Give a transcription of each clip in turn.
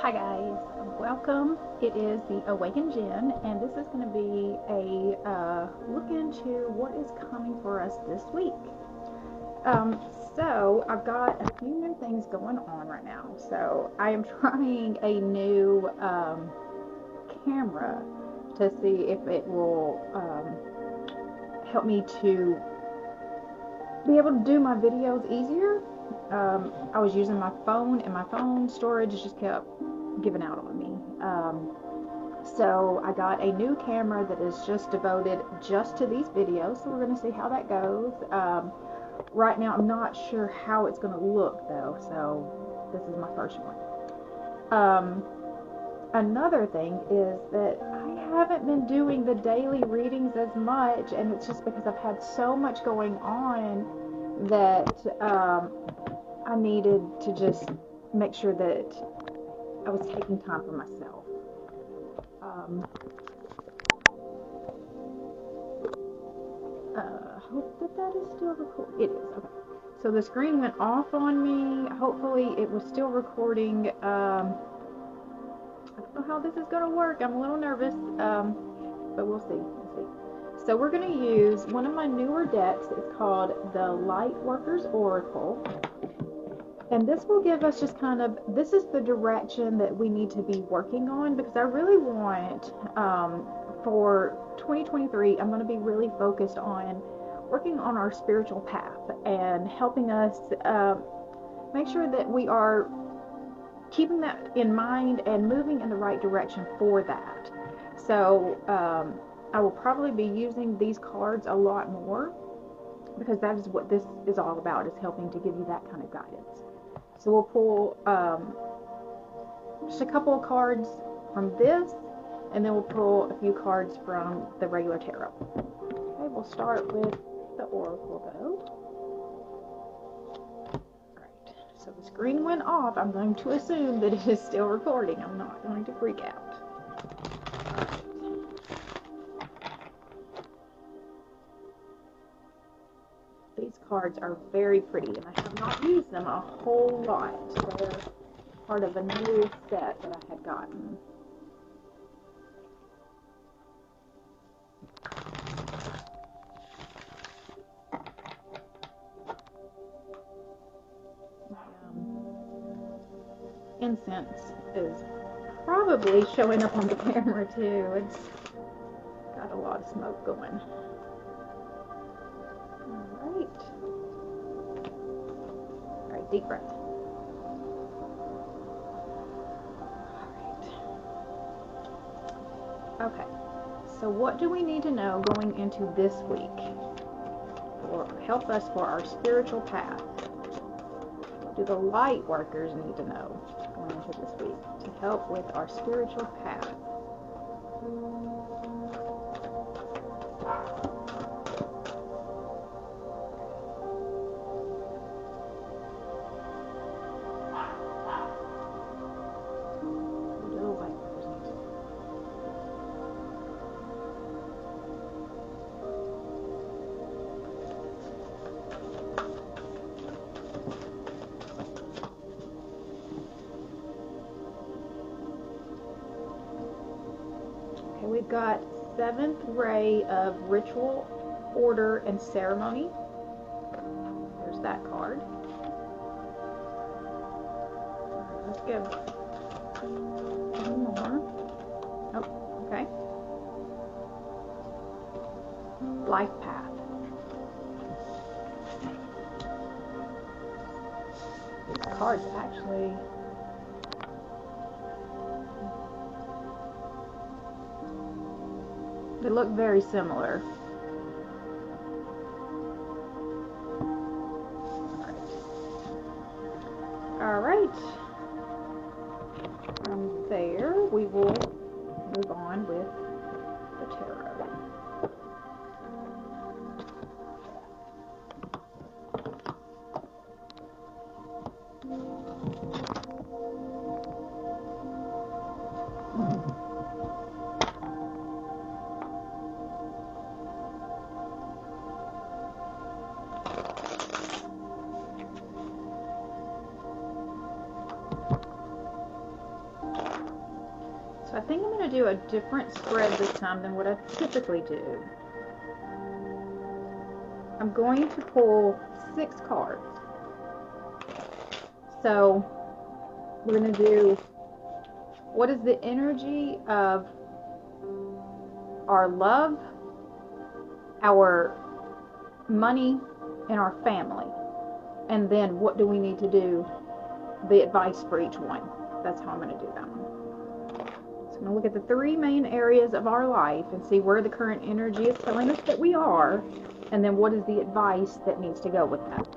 Hi guys, welcome. It is the Awakened Jenn, and this is going to be a look into what is coming for us this week. Um, so I've got a few new things going on right now. So I am trying a new camera to see if it will help me to be able to do my videos easier. I was using my phone, and my phone storage just kept giving out on me. So I got a new camera that is just devoted just to these videos. So we're going to see how that goes. Right now, I'm not sure how it's going to look though. So this is my first one. Another thing is that I haven't been doing the daily readings as much, and it's just because I've had so much going on that I needed to just make sure that I was taking time for myself. Hope that is still recording. It is. Okay. So the screen went off on me. Hopefully it was still recording. I don't know how this is going to work. I'm a little nervous, but we'll see. So we're going to use one of my newer decks. It's called the Light Workers Oracle. And this will give us just kind of, this is the direction that we need to be working on, because I really want, for 2023, I'm going to be really focused on working on our spiritual path and helping us make sure that we are keeping that in mind and moving in the right direction for that. So I will probably be using these cards a lot more, because that is what this is all about, is helping to give you that kind of guidance. So we'll pull just a couple of cards from this, and then we'll pull a few cards from the regular tarot. Okay, we'll start with the oracle though. Great. So the screen went off. I'm going to assume that it is still recording. I'm not going to freak out. These cards are very pretty, and I have not used them a whole lot. They're part of a new set that I had gotten. Incense is probably showing up on the camera too. It's got a lot of smoke going. All right, deep breath. Okay, so what do we need to know going into this week or help us for our spiritual path? What do the light workers need to know going into this week to help with our spiritual path? We've got seventh ray of ritual, order, and ceremony. There's that card. Let's go. One more. Oh, okay. Life path. These cards actually. They look very similar. All right. From there, we will move on with the tarot. think I'm going to do a different spread this time than what I typically do. I'm going to pull 6 cards. So we're going to do, what is the energy of our love, our money, and our family? And then what do we need to do, the advice for each one. That's how I'm going to do that one. So I'm going to look at the 3 main areas of our life and see where the current energy is telling us that we are, and then what is the advice that needs to go with that.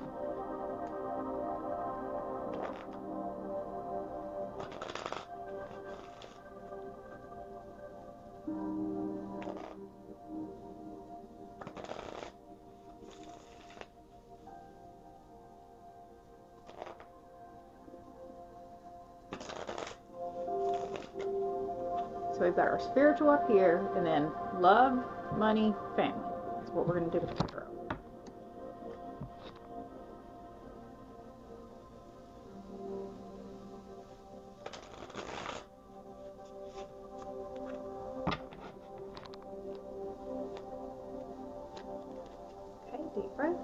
So we've got our spiritual up here, and then love, money, family. That's what we're going to do with the tarot. Okay, deep breath.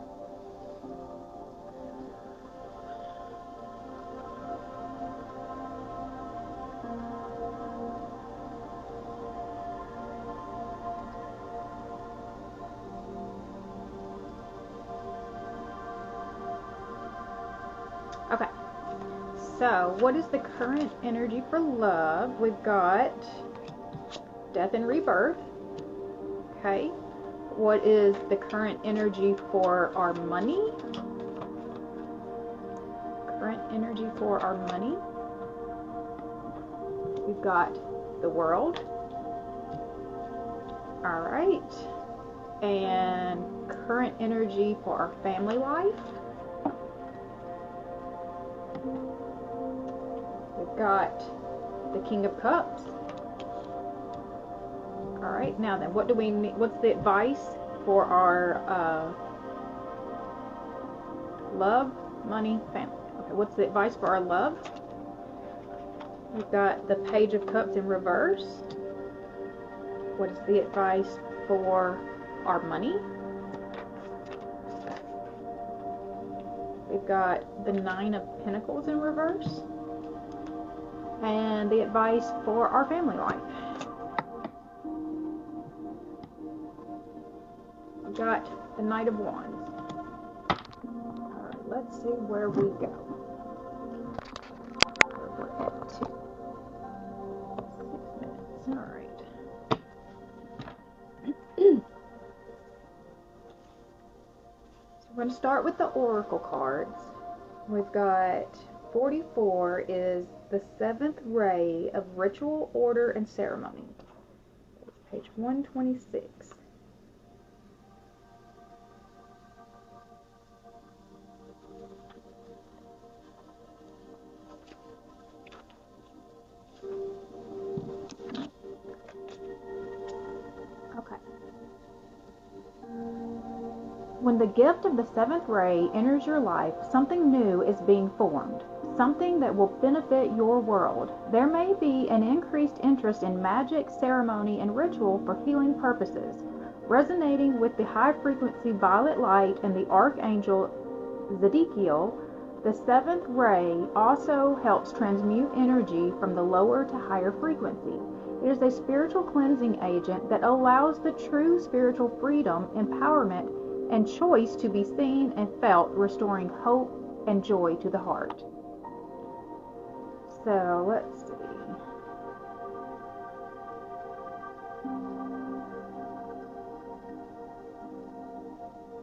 Okay, so what is the current energy for love? We've got death and rebirth. Okay, what is the current energy for our money? Current energy for our money. We've got the world. All right, and current energy for our family life. We've got the King of Cups. All right, now then, what do we need? What's the advice for our love, money, family? Okay, what's the advice for our love? We've got the Page of Cups in reverse. What is the advice for our money? We've got the Nine of Pentacles in reverse. And the advice for our family life. We've got the Knight of Wands. Alright, let's see where we go. We're at 6 minutes. Alright. So we're going to start with the Oracle cards. We've got 44 is the 7th ray of ritual, order, and ceremony. Page 126. Okay. When the gift of the 7th ray enters your life, something new is being formed. Something that will benefit your world. There may be an increased interest in magic, ceremony, and ritual for healing purposes, resonating with the high-frequency violet light and the archangel Zedekiel. The 7th ray also helps transmute energy from the lower to higher frequency. It is a spiritual cleansing agent that allows the true spiritual freedom, empowerment, and choice to be seen and felt, restoring hope and joy to the heart. So, let's see.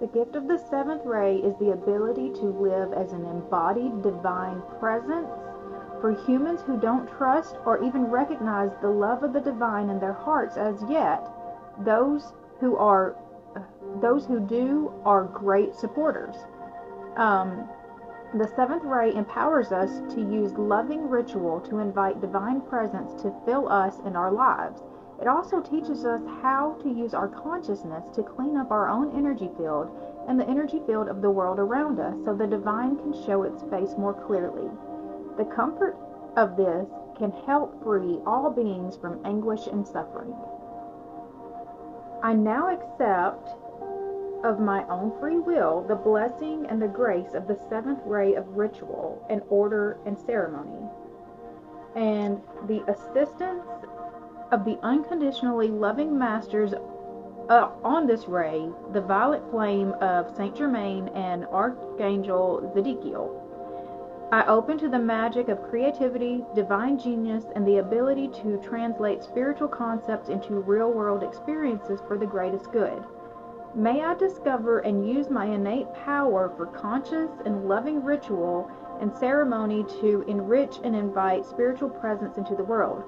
The gift of the 7th ray is the ability to live as an embodied divine presence for humans who don't trust or even recognize the love of the divine in their hearts as yet. Those who do are great supporters. The 7th ray empowers us to use loving ritual to invite divine presence to fill us in our lives. It also teaches us how to use our consciousness to clean up our own energy field and the energy field of the world around us so the divine can show its face more clearly. The comfort of this can help free all beings from anguish and suffering. I now accept of my own free will the blessing and the grace of the seventh ray of ritual and order and ceremony, and the assistance of the unconditionally loving masters on this ray, the violet flame of Saint Germain and Archangel Zadkiel. I open to the magic of creativity, divine genius, and the ability to translate spiritual concepts into real-world experiences for the greatest good. May I discover and use my innate power for conscious and loving ritual and ceremony to enrich and invite spiritual presence into the world.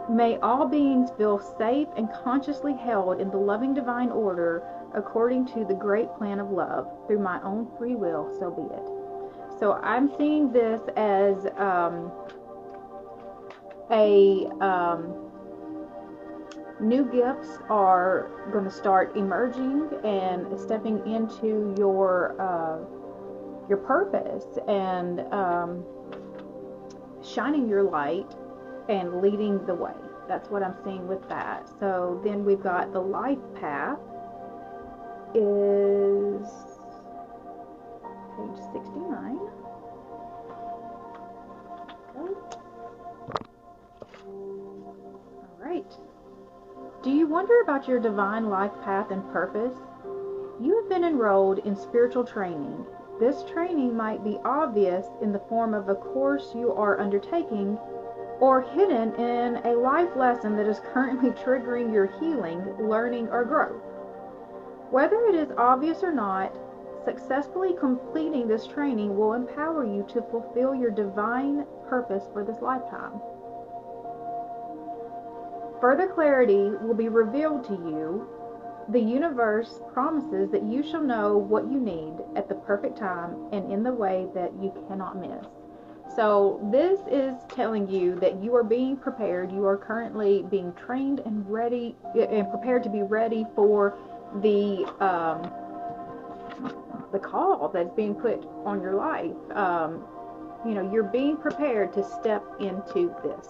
May all beings feel safe and consciously held in the loving divine order according to the great plan of love. Through my own free will, so be it. So I'm seeing this as new gifts are going to start emerging and stepping into your purpose and shining your light and leading the way. That's what I'm seeing with that. So then we've got the life path is page 69. Okay. All right. Do you wonder about your divine life path and purpose? You have been enrolled in spiritual training. This training might be obvious in the form of a course you are undertaking, or hidden in a life lesson that is currently triggering your healing, learning, or growth. Whether it is obvious or not, successfully completing this training will empower you to fulfill your divine purpose for this lifetime. Further clarity will be revealed to you. The universe promises that you shall know what you need at the perfect time and in the way that you cannot miss. So this is telling you that you are being prepared. You are currently being trained and ready and prepared to be ready for the call that's being put on your life. You're being prepared to step into this.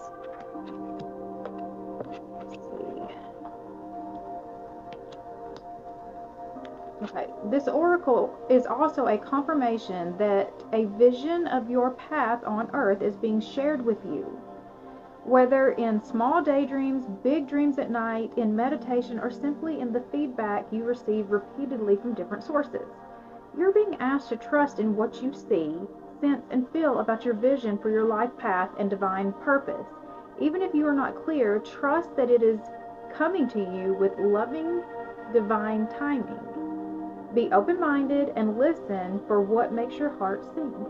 Okay, this oracle is also a confirmation that a vision of your path on earth is being shared with you. Whether in small daydreams, big dreams at night, in meditation, or simply in the feedback you receive repeatedly from different sources. You're being asked to trust in what you see, sense, and feel about your vision for your life path and divine purpose. Even if you are not clear, trust that it is coming to you with loving divine timing. Be open-minded and listen for what makes your heart sing.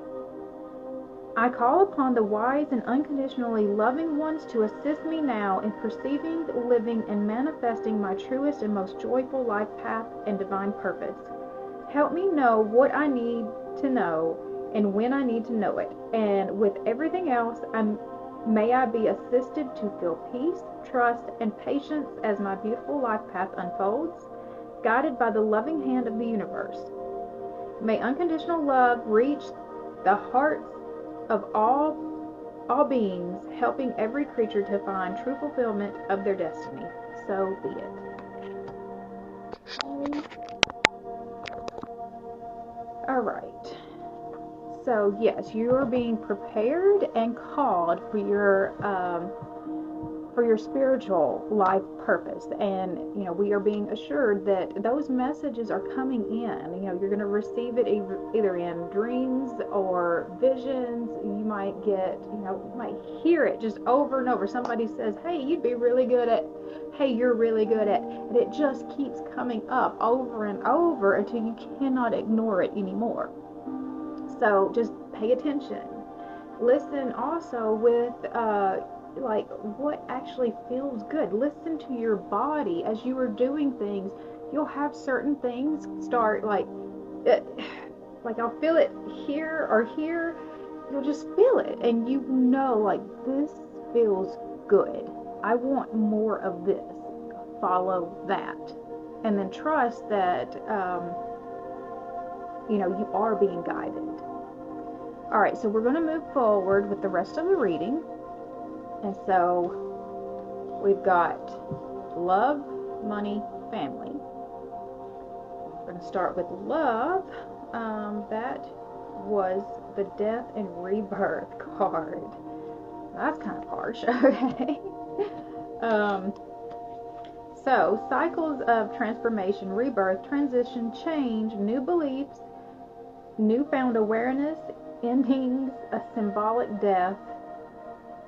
I call upon the wise and unconditionally loving ones to assist me now in perceiving, living, and manifesting my truest and most joyful life path and divine purpose. Help me know what I need to know and when I need to know it. And with everything else, may I be assisted to feel peace, trust, and patience as my beautiful life path unfolds, guided by the loving hand of the universe. May unconditional love reach the hearts of all beings, helping every creature to find true fulfillment of their destiny. So be it. All right. So yes, you are being prepared and called for your spiritual life purpose, and we are being assured that those messages are coming in. You're going to receive it either in dreams or visions. You might get, you might hear it just over and over. Somebody says, hey, you'd be really good at, hey, you're really good at, and it just keeps coming up over and over until you cannot ignore it anymore. So just pay attention. Listen also with like what actually feels good. Listen to your body as you are doing things. You'll have certain things start like I'll feel it here or here. You'll just feel it, and like this feels good. I want more of this. Follow that, and then trust that you are being guided. All right, so we're going to move forward with the rest of the reading. And so we've got love, money, family. We're going to start with love. That was the death and rebirth card. That's kind of harsh. Okay. So cycles of transformation, rebirth, transition, change, new beliefs, newfound awareness, endings, a symbolic death,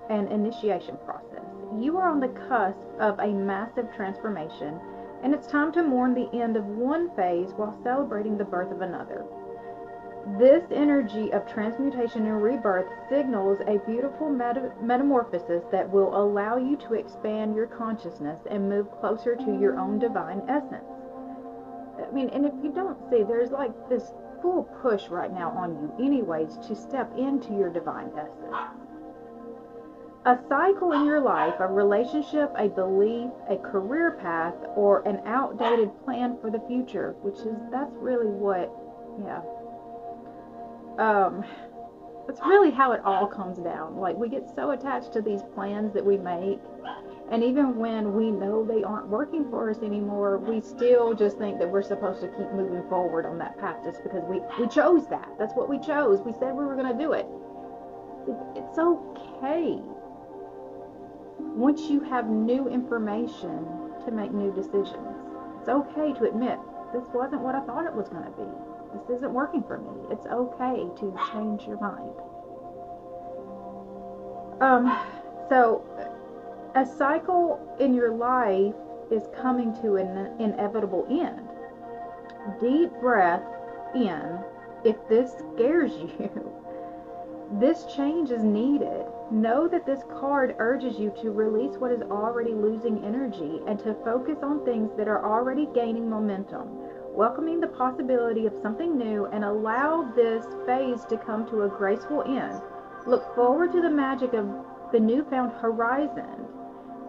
and initiation process. You are on the cusp of a massive transformation, and it's time to mourn the end of one phase while celebrating the birth of another. This energy of transmutation and rebirth signals a beautiful metamorphosis that will allow you to expand your consciousness and move closer to your own divine essence. I mean, and if you don't see, there's like this full push right now on you anyways to step into your divine essence. A cycle in your life, a relationship, a belief, a career path, or an outdated plan for the future, that's really what, yeah. That's really how it all comes down. Like, we get so attached to these plans that we make, and even when we know they aren't working for us anymore, we still just think that we're supposed to keep moving forward on that path just because we chose that. That's what we chose. We said we were going to do it. It's okay. Once you have new information to make new decisions, it's okay to admit, this wasn't what I thought it was going to be. This isn't working for me. It's okay to change your mind. So a cycle in your life is coming to an inevitable end. Deep breath in if this scares you. This change is needed. Know that this card urges you to release what is already losing energy and to focus on things that are already gaining momentum, welcoming the possibility of something new, and allow this phase to come to a graceful end. Look forward to the magic of the newfound horizon,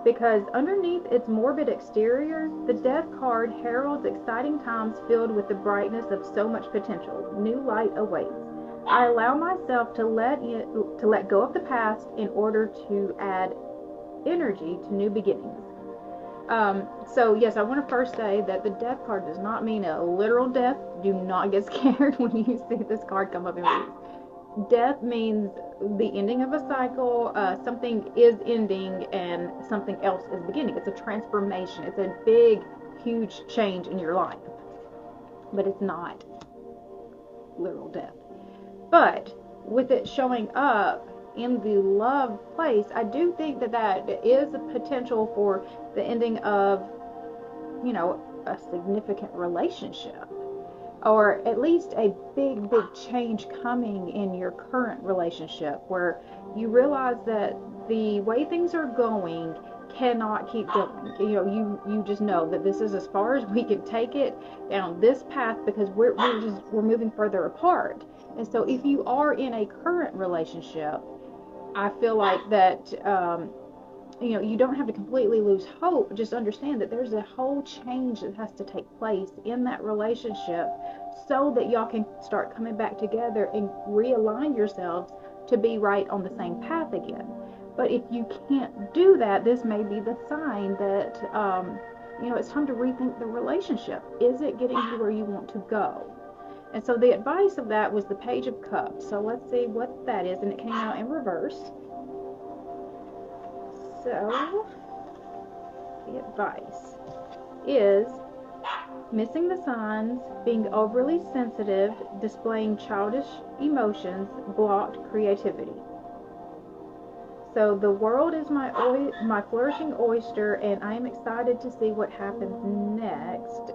because underneath its morbid exterior, the Death card heralds exciting times filled with the brightness of so much potential. New light awaits. I allow myself to let go of the past in order to add energy to new beginnings. So yes, I want to first say that the Death card does not mean a literal death. Do not get scared when you see this card come up in readings. Death means the ending of a cycle. Something is ending and something else is beginning. It's a transformation. It's a big, huge change in your life. But it's not literal death. But with it showing up in the love place, I do think that is a potential for the ending of, a significant relationship. Or at least a big, big change coming in your current relationship where you realize that the way things are going cannot keep going. You just know that this is as far as we can take it down this path because we're moving further apart. And so if you are in a current relationship, I feel like that you don't have to completely lose hope. Just understand that there's a whole change that has to take place in that relationship so that y'all can start coming back together and realign yourselves to be right on the same path again. But if you can't do that, this may be the sign that it's time to rethink the relationship. Is it getting you where you want to go? And so the advice of that was the Page of Cups. So let's see what that is. And it came out in reverse. So the advice is missing the signs, being overly sensitive, displaying childish emotions, blocked creativity. So the world is my flourishing oyster, and I am excited to see what happens next.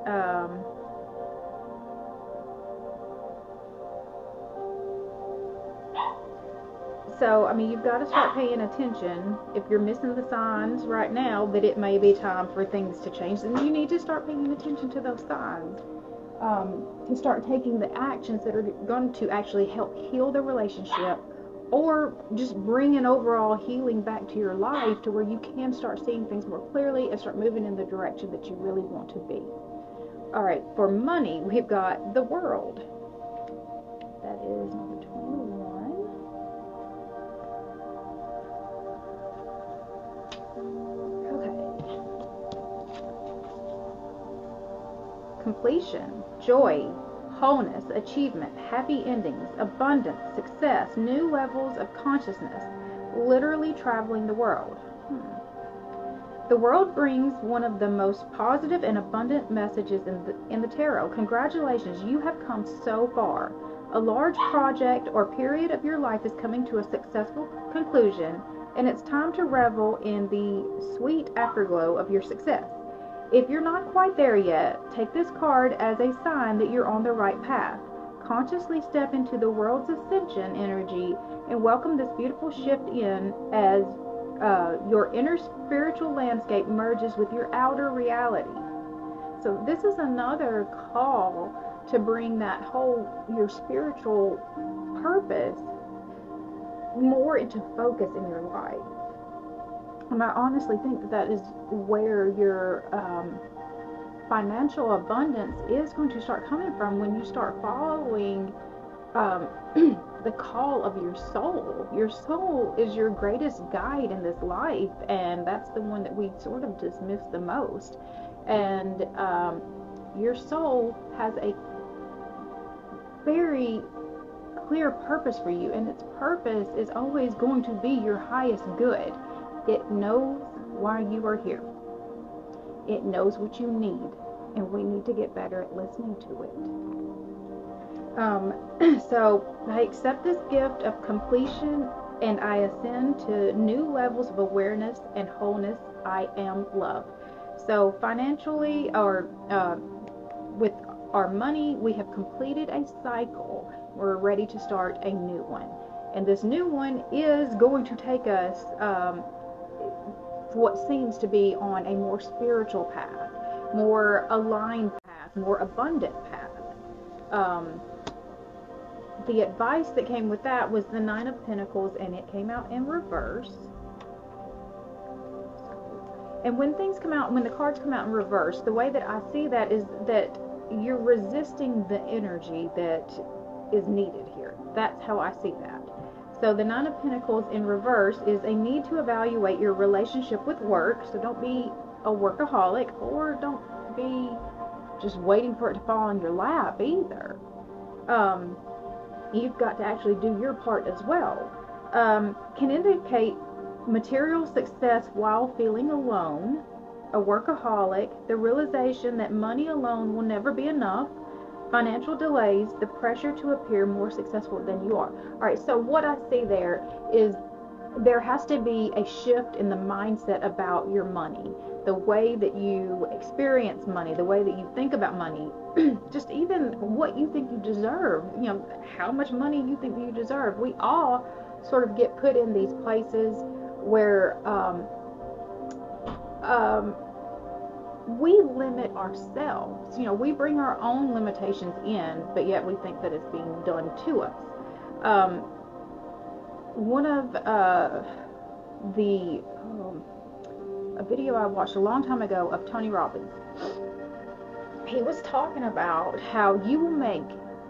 So, I mean, you've got to start paying attention. If you're missing the signs right now that it may be time for things to change, then you need to start paying attention to those signs. To start taking the actions that are going to actually help heal the relationship or just bring an overall healing back to your life to where you can start seeing things more clearly and start moving in the direction that you really want to be. All right, for money, we've got the World. That is number 21. Okay. Completion, joy, wholeness, achievement, happy endings, abundance, success, new levels of consciousness, literally traveling the world. The world brings one of the most positive and abundant messages in the tarot. Congratulations, you have come so far. A large project or period of your life is coming to a successful conclusion, and it's time to revel in the sweet afterglow of your success. If you're not quite there yet, take this card as a sign that you're on the right path. Consciously step into the world's ascension energy and welcome this beautiful shift in as your inner spiritual landscape merges with your outer reality. So this is another call to bring that whole, your spiritual purpose more into focus in your life. And I honestly think that that is where your financial abundance is going to start coming from, when you start following the call of your soul. Your soul is your greatest guide in this life, and that's the one that we sort of dismiss the most. And your soul has a very clear purpose for you, and its purpose is always going to be your highest good. It knows why you are here. It knows what you need, and we need to get better at listening to it. So I accept this gift of completion, and I ascend to new levels of awareness and wholeness. I am love. So financially, or with our money, we have completed a cycle. We're ready to start a new one, and this new one is going to take us what seems to be on a more spiritual path, more aligned path, more abundant path. The advice that came with that was the Nine of Pentacles, and it came out in reverse. And when things come out, when the cards come out in reverse, the way that I see that is that you're resisting the energy that is needed here. That's how I see that. So the Nine of Pentacles in reverse is a need to evaluate your relationship with work. So don't be a workaholic, or don't be just waiting for it to fall on your lap either. You've got to actually do your part as well. Can indicate material success while feeling alone, a workaholic, the realization that money alone will never be enough, financial delays, the pressure to appear more successful than you are. All right, so what I see there is there has to be a shift in the mindset about your money, the way that you experience money, the way that you think about money, just even what you think you deserve, how much money you think you deserve. We all sort of get put in these places where we limit ourselves. We bring our own limitations in, but yet we think that it's being done to us. One of a video I watched a long time ago of Tony Robbins, he was talking about how you will make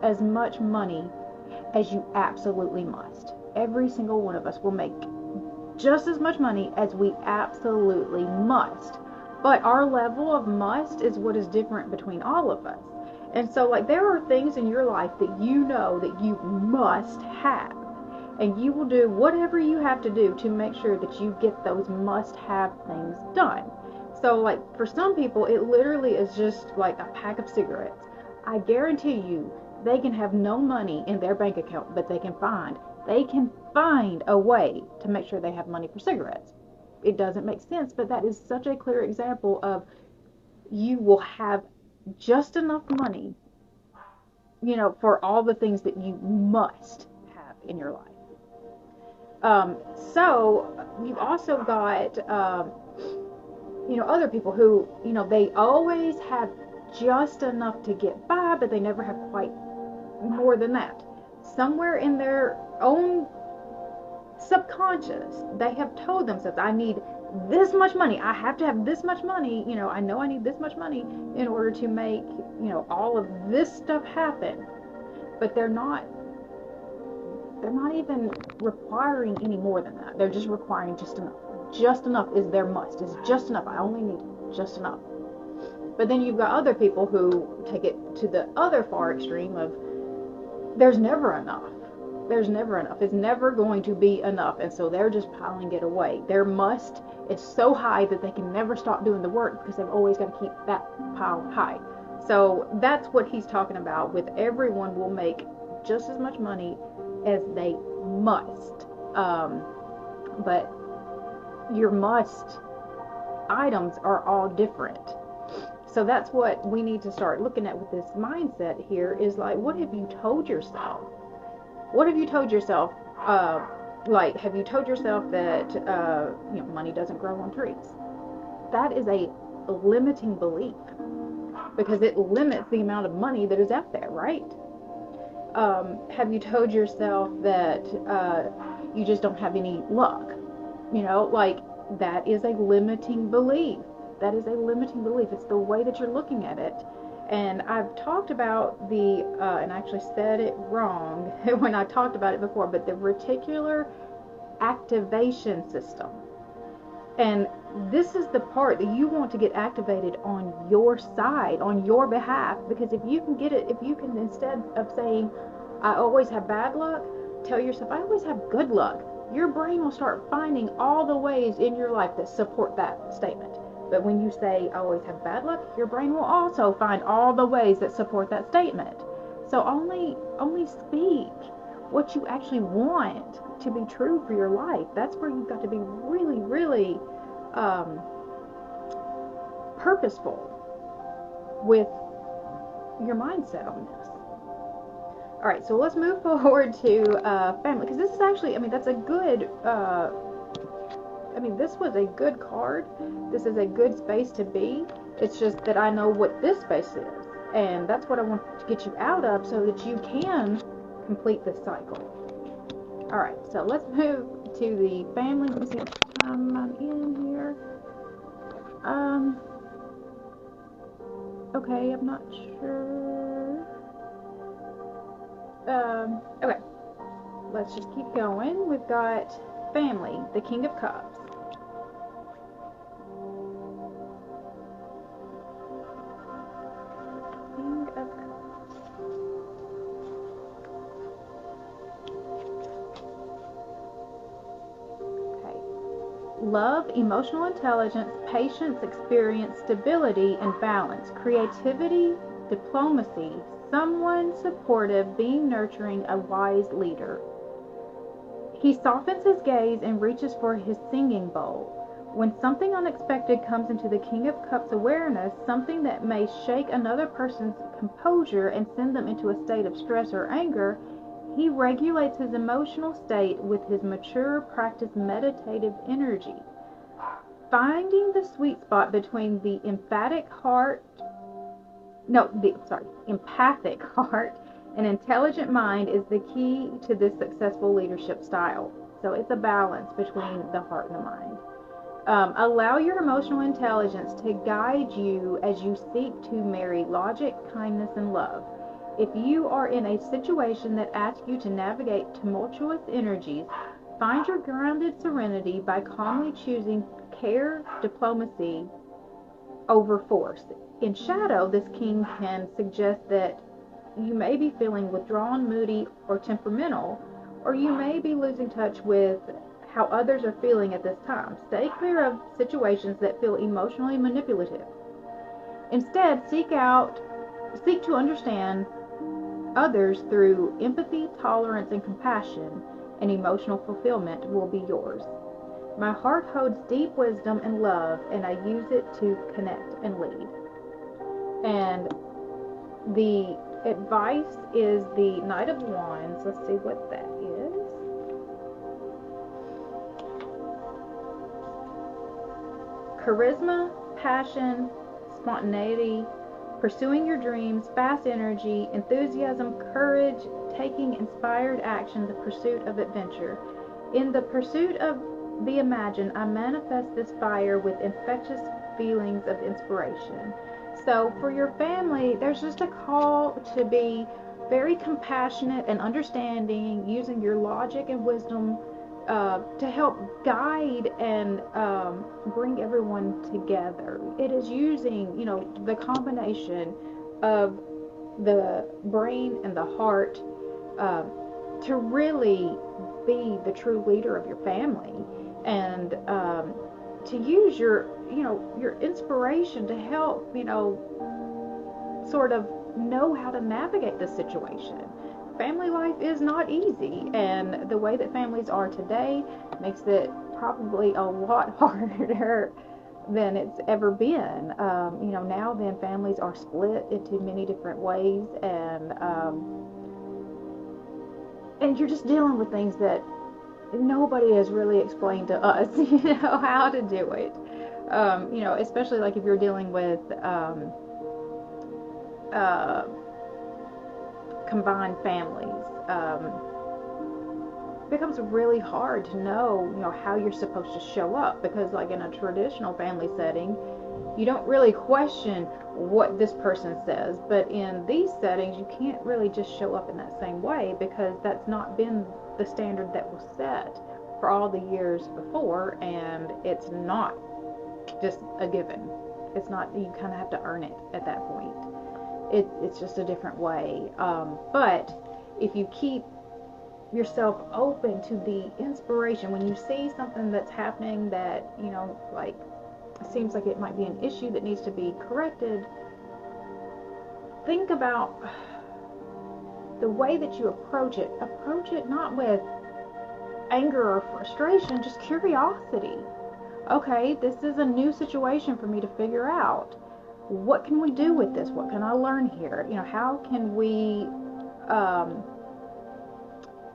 as much money as you absolutely must. Every single one of us will make just as much money as we absolutely must. But our level of must is what is different between all of us. And so, like, there are things in your life that you know that you must have. And you will do whatever you have to do to make sure that you get those must-have things done. So, like, for some people, it literally is just like a pack of cigarettes. I guarantee you, they can have no money in their bank account, but they can find a way to make sure they have money for cigarettes. It doesn't make sense, but that is such a clear example of you will have just enough money, for all the things that you must have in your life. So you've also got, other people who, they always have just enough to get by, but they never have quite more than that. Somewhere in their own subconscious, they have told themselves, I need this much money. I have to have this much money. I know I need this much money in order to make, all of this stuff happen. But they're not even requiring any more than that. They're just requiring just enough. just enough is their must. It's just enough. I only need just enough. But then you've got other people who take it to the other far extreme of there's never enough. There's never enough. It's never going to be enough. And so they're just piling it away. Their must is so high that they can never stop doing the work because they've always got to keep that pile high. So that's what he's talking about with everyone will make just as much money as they must. But your must items are all different. So that's what we need to start looking at with this mindset here is like, what have you told yourself? What have you told yourself? Like, have you told yourself that money doesn't grow on trees? That is a limiting belief because it limits the amount of money that is out there, right? Have you told yourself that you just don't have any luck? Like that is a limiting belief. That is a limiting belief. It's the way that you're looking at it. And I've talked about and I actually said it wrong when I talked about it before, but the reticular activation system. And this is the part that you want to get activated on your side, on your behalf, because if you can get it, if you can, instead of saying, I always have bad luck, tell yourself, I always have good luck. Your brain will start finding all the ways in your life that support that statement. But when you say, I always have bad luck, your brain will also find all the ways that support that statement. So only speak what you actually want to be true for your life. That's where you've got to be really, really purposeful with your mindset on this. All right, so let's move forward to family, because this is actually, that's a good, this was a good card. This is a good space to be. It's just that I know what this space is, and that's what I want to get you out of so that you can complete this cycle. All right, so let's move to the family. Let me see what time I'm in here. Okay, I'm not sure. Okay, let's just keep going. We've got family, the King of Cups. King of Cups. Okay. Love, emotional intelligence, patience, experience, stability, and balance. Creativity, diplomacy, someone supportive, being nurturing, a wise leader. He softens his gaze and reaches for his singing bowl. When something unexpected comes into the King of Cups awareness, something that may shake another person's composure and send them into a state of stress or anger, he regulates his emotional state with his mature, practiced meditative energy. Finding the sweet spot between the empathic heart and intelligent mind is the key to this successful leadership style. So it's a balance between the heart and the mind. Allow your emotional intelligence to guide you as you seek to marry logic, kindness, and love. If you are in a situation that asks you to navigate tumultuous energies, find your grounded serenity by calmly choosing care, diplomacy over force. In shadow, this king can suggest that you may be feeling withdrawn, moody, or temperamental, or you may be losing touch with how others are feeling at this time. Stay clear of situations that feel emotionally manipulative. Instead, seek to understand others through empathy, tolerance, and compassion, and emotional fulfillment will be yours. My heart holds deep wisdom and love, and I use it to connect and lead. And the advice is the Knight of Wands. Let's see what that is. Charisma, passion, spontaneity, pursuing your dreams, fast energy, enthusiasm, courage, taking inspired action, the pursuit of adventure. In the pursuit of the imagined, I manifest this fire with infectious feelings of inspiration. So for your family, there's just a call to be very compassionate and understanding, using your logic and wisdom to help guide and bring everyone together. It is using, you know, the combination of the brain and the heart um, to really be the true leader of your family, and to use your, you know, your inspiration to help, you know, sort of know how to navigate the situation. Family life is not easy, and the way that families are today makes it probably a lot harder than it's ever been. You know, now then families are split into many different ways, and you're just dealing with things that nobody has really explained to us, you know, how to do it. You know, especially like if you're dealing with uh, combined families, it becomes really hard to know, you know, how you're supposed to show up, because like in a traditional family setting, you don't really question what this person says, but in these settings you can't really just show up in that same way, because that's not been the standard that was set for all the years before, and it's not just a given. It's not, you kind of have to earn it at that point. It's just a different way. But if you keep yourself open to the inspiration, when you see something that's happening that, you know, like seems like it might be an issue that needs to be corrected, think about the way that you approach it. Approach it not with anger or frustration, just curiosity. Okay, this is a new situation for me to figure out. What can we do with this? What can I learn here? You know, how can we um,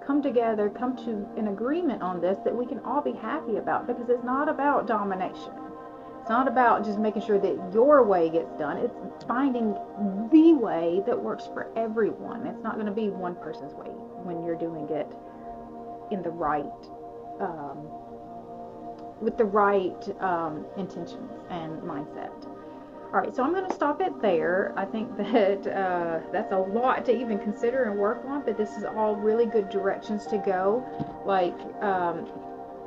come together, come to an agreement on this that we can all be happy about? Because it's not about domination. It's not about just making sure that your way gets done. It's finding the way that works for everyone. It's not going to be one person's way when you're doing it in the right, um, with the right intentions and mindset. All right, so I'm going to stop it there. I think that that's a lot to even consider and work on, but this is all really good directions to go. Like,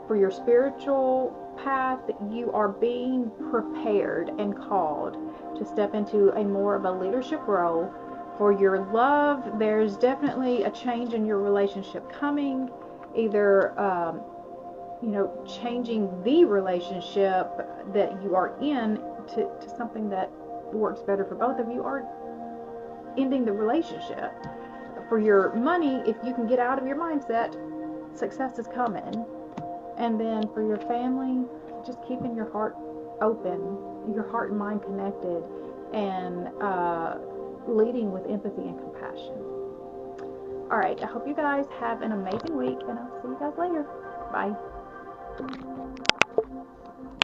for your spiritual path, you are being prepared and called to step into a more of a leadership role. For your love, there's definitely a change in your relationship coming, either you know, changing the relationship that you are in to something that works better for both of you, or ending the relationship. For your money, if you can get out of your mindset, success is coming. And then for your family, just keeping your heart open, your heart and mind connected, and leading with empathy and compassion. All right, I hope you guys have an amazing week, and I'll see you guys later. Bye.